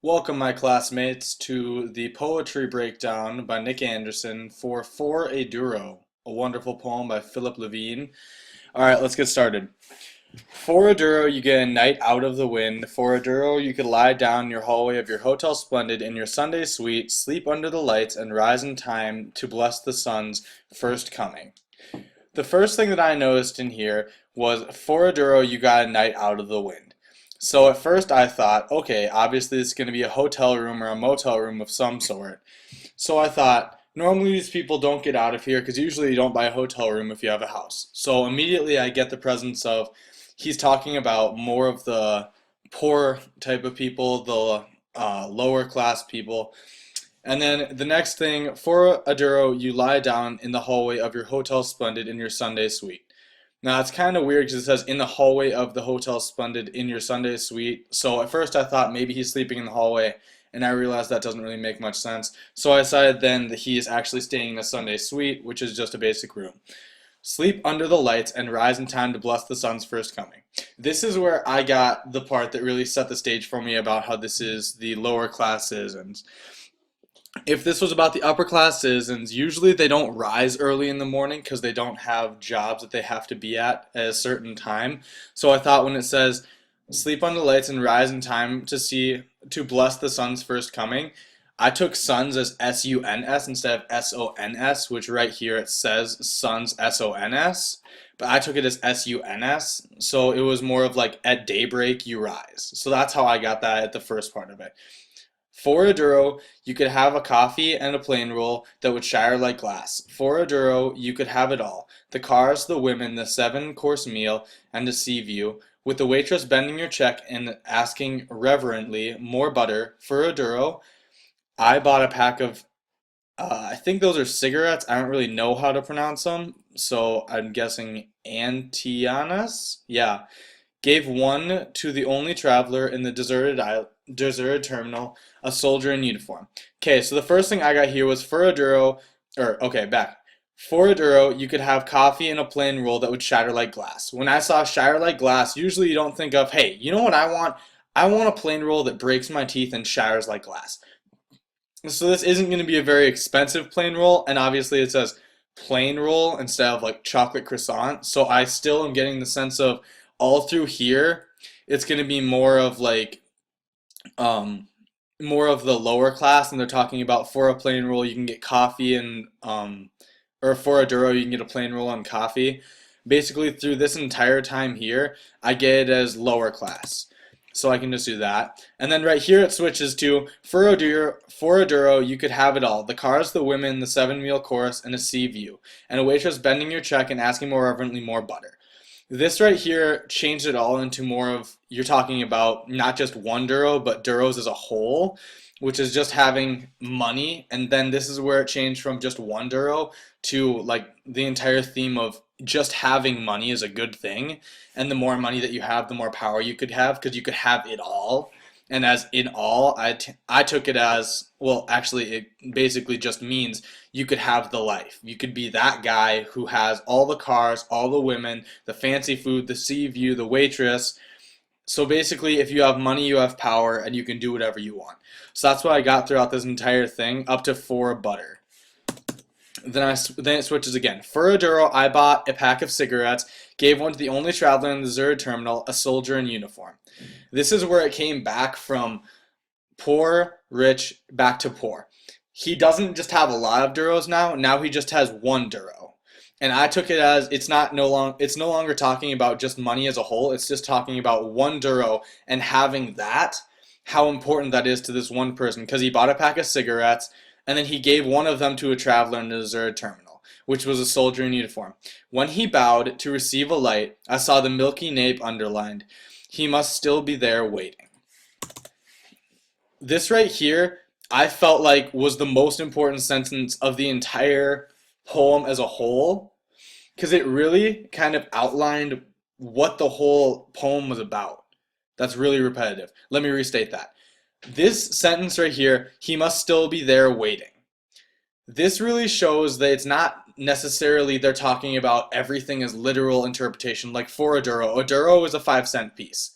Welcome, my classmates, to the poetry breakdown by Nick Anderson for a Duro, a wonderful poem by Philip Levine. All right, let's get started. For a Duro, you get a night out of the wind. For a Duro, you could lie down in your hallway of your Hotel Splendid in your Sunday suite, sleep under the lights, and rise in time to bless the sun's first coming. The first thing that I noticed in here was for a Duro, you got a night out of the wind. So at first I thought, okay, obviously it's going to be a hotel room or a motel room of some sort. So I thought, normally these people don't get out of here because usually you don't buy a hotel room if you have a house. So immediately I get the presence of he's talking about more of the poor type of people, the lower class people. And then the next thing, for a Duro, you lie down in the hallway of your Hotel Splendid in your Sunday suite. Now it's kind of weird because it says in the hallway of the Hotel Splendid in your Sunday suite. So at first I thought maybe he's sleeping in the hallway, and I realized that doesn't really make much sense. So I decided then that he is actually staying in a Sunday suite, which is just a basic room. Sleep under the lights and rise in time to bless the sun's first coming. This is where I got the part that really set the stage for me about how this is the lower class citizens. If this was about the upper class citizens, usually they don't rise early in the morning because they don't have jobs that they have to be at a certain time. So I thought when it says sleep under lights and rise in time to bless the sun's first coming, I took suns as S-U-N-S instead of S-O-N-S, which right here it says suns S-O-N-S, but I took it as S-U-N-S, so it was more of like at daybreak you rise. So that's how I got that at the first part of it. For a Duro, you could have a coffee and a plain roll that would shatter like glass. For a Duro, you could have it all. The cars, the women, the seven-course meal, and a sea view, with the waitress bending your check and asking reverently, more butter. For a Duro, I bought a pack of, I think those are cigarettes. I don't really know how to pronounce them, so I'm guessing Antianas? Yeah. Gave one to the only traveler in the deserted terminal, a soldier in uniform. Okay, so the first thing I got here was for a Duro, or okay, back. For a Duro, you could have coffee in a plain roll that would shatter like glass. When I saw shatter like glass, usually you don't think of, hey, you know what I want? I want a plain roll that breaks my teeth and shatters like glass. So this isn't going to be a very expensive plain roll, and obviously it says plain roll instead of like chocolate croissant. So I still am getting the sense of all through here, it's going to be more of like um, more of the lower class, and they're talking about for a plain roll you can get coffee and or for a Duro you can get a plain roll and coffee. Basically through this entire time here, I get it as lower class. So I can just do that. And then right here it switches to for a Duro, you could have it all. The cars, the women, the seven-meal course, and a sea view. And a waitress bending your check and asking more reverently more butter. This right here changed it all into more of, you're talking about not just one Duro, but Duros as a whole, which is just having money. And then this is where it changed from just one Duro to like the entire theme of just having money is a good thing. And the more money that you have, the more power you could have because you could have it all. And as in all, I took it as, well, actually, it basically just means you could have the life. You could be that guy who has all the cars, all the women, the fancy food, the sea view, the waitress. So basically, if you have money, you have power, and you can do whatever you want. So that's what I got throughout this entire thing, up to for butter. Then it switches again. For a Duro, I bought a pack of cigarettes, gave one to the only traveler in the deserted terminal, a soldier in uniform. This is where it came back from poor, rich, back to poor. He doesn't just have a lot of Duros now. Now he just has one Duro. And I took it as it's no longer talking about just money as a whole. It's just talking about one Duro and having that, how important that is to this one person. Because he bought a pack of cigarettes and then he gave one of them to a traveler in the deserted terminal, which was a soldier in uniform. When he bowed to receive a light, I saw the milky nape underlined. He must still be there waiting. This right here, I felt like was the most important sentence of the entire poem as a whole, because it really kind of outlined what the whole poem was about. That's really repetitive. Let me restate that. This sentence right here, he must still be there waiting. This really shows that it's not necessarily they're talking about everything as literal interpretation, like for a Duro. A Duro is a 5-cent piece.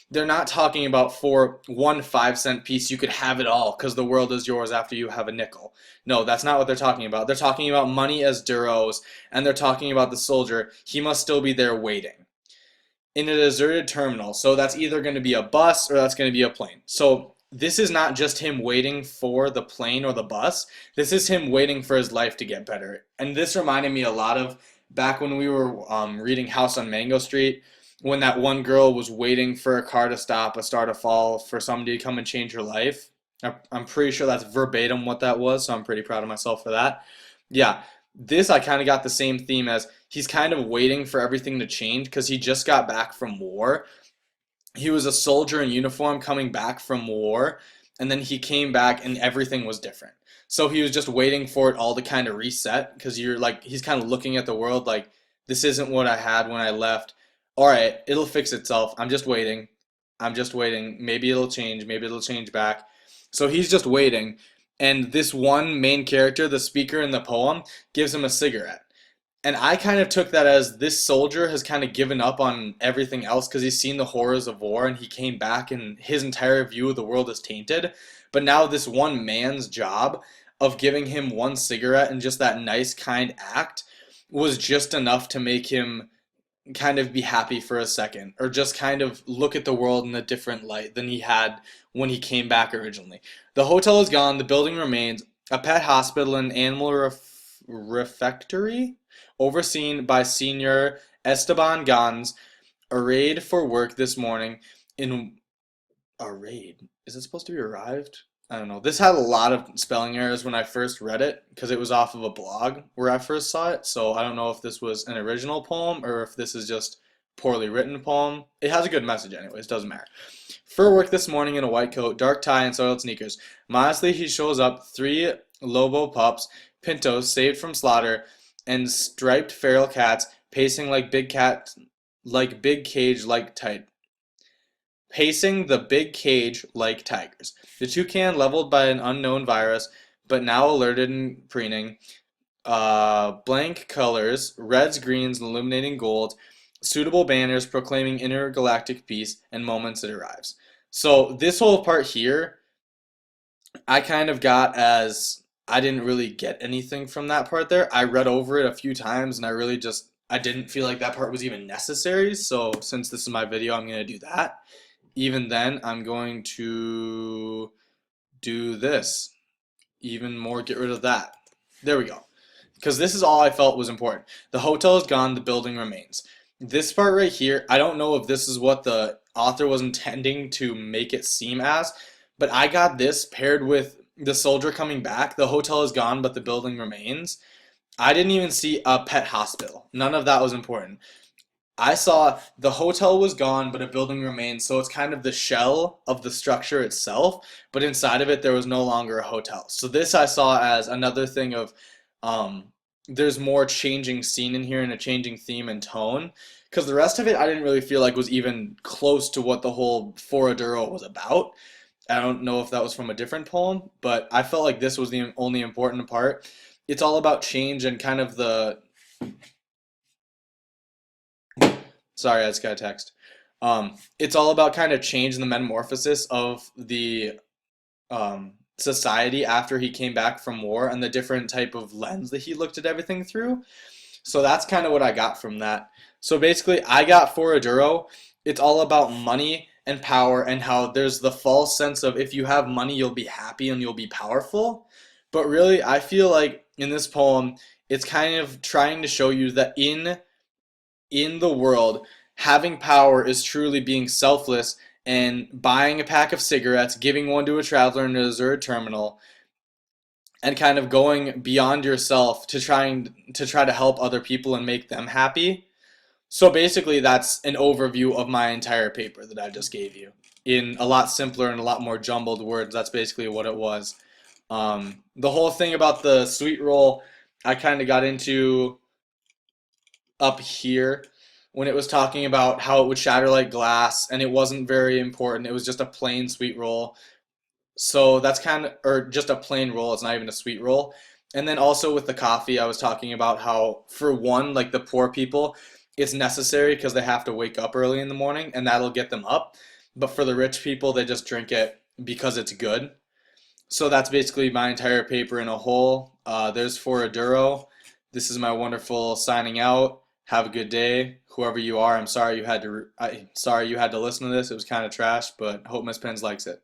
they're not talking about for one 5 cent piece you could have it all because the world is yours after you have a nickel. No, that's not what they're talking about. They're talking about money as Duros, and they're talking about the soldier. He must still be there waiting in a deserted terminal. So that's either going to be a bus or that's going to be a plane. So this is not just him waiting for the plane or the bus. This is him waiting for his life to get better. And this reminded me a lot of back when we were reading House on Mango Street, when that one girl was waiting for a car to stop, a star to fall, for somebody to come and change her life. I'm pretty sure that's verbatim what that was, so I'm pretty proud of myself for that. Yeah, this I kind of got the same theme as he's kind of waiting for everything to change because he just got back from war. He was a soldier in uniform coming back from war, and then he came back and everything was different. So he was just waiting for it all to kind of reset because you're like he's kind of looking at the world like this isn't what I had when I left. All right, it'll fix itself. I'm just waiting. I'm just waiting. Maybe it'll change. Maybe it'll change back. So he's just waiting. And this one main character, the speaker in the poem, gives him a cigarette. And I kind of took that as this soldier has kind of given up on everything else because he's seen the horrors of war and he came back and his entire view of the world is tainted. But now this one man's job of giving him one cigarette and just that nice, kind act was just enough to make him kind of be happy for a second or just kind of look at the world in a different light than he had when he came back originally. The hotel is gone, the building remains, a pet hospital and animal refectory overseen by Senior Esteban Gans, arrayed for work this morning in arrayed. Is it supposed to be arrived? I don't know. This had a lot of spelling errors when I first read it because it was off of a blog where I first saw it. So I don't know if this was an original poem or if this is just poorly written poem. It has a good message anyways, doesn't matter. For work this morning in a white coat, dark tie, and soiled sneakers. Modestly he shows up 3 Lobo pups, pintos saved from slaughter, and striped feral cats pacing like big cat like big cage like tight pacing the big cage like tigers. The toucan leveled by an unknown virus, but now alerted and preening. Blank colors, reds, greens, illuminating gold, suitable banners proclaiming intergalactic peace and moments it arrives. So this whole part here, I kind of got as I didn't really get anything from that part there. I read over it a few times and I didn't feel like that part was even necessary. So since this is my video, I'm going to do that. Even then, I'm going to do this. Even more, get rid of that. There we go. Because this is all I felt was important. The hotel is gone, the building remains. This part right here, I don't know if this is what the author was intending to make it seem as, but I got this paired with the soldier coming back. The hotel is gone, but the building remains. I didn't even see a pet hospital. None of that was important. I saw the hotel was gone, but a building remained, so it's kind of the shell of the structure itself, but inside of it there was no longer a hotel. So this I saw as another thing of there's more changing scene in here and a changing theme and tone, because the rest of it I didn't really feel like was even close to what the whole For a Duro was about. I don't know if that was from a different poem, but I felt like this was the only important part. It's all about change and kind of the sorry, I just got a text. It's all about kind of change and the metamorphosis of the society after he came back from war and the different type of lens that he looked at everything through. So that's kind of what I got from that. So basically, I got For a Duro. It's all about money and power and how there's the false sense of if you have money, you'll be happy and you'll be powerful. But really, I feel like in this poem, it's kind of trying to show you that in the world, having power is truly being selfless and buying a pack of cigarettes, giving one to a traveler in a deserted terminal, and kind of going beyond yourself to try to help other people and make them happy. So basically, that's an overview of my entire paper that I just gave you in a lot simpler and a lot more jumbled words. That's basically what it was. The whole thing about the sweet roll, I kind of got into up here when it was talking about how it would shatter like glass and it wasn't very important. It was just a plain sweet roll. So that's kind of, or just a plain roll. It's not even a sweet roll. And then also with the coffee, I was talking about how for one, like the poor people, it's necessary because they have to wake up early in the morning and that'll get them up. but for the rich people, they just drink it because it's good. So that's basically my entire paper in a whole. There's for a Duro. This is my wonderful signing out. Have a good day, whoever you are. I'm sorry you had to. Sorry you had to listen to this. It was kind of trash, but hope Miss Pens likes it.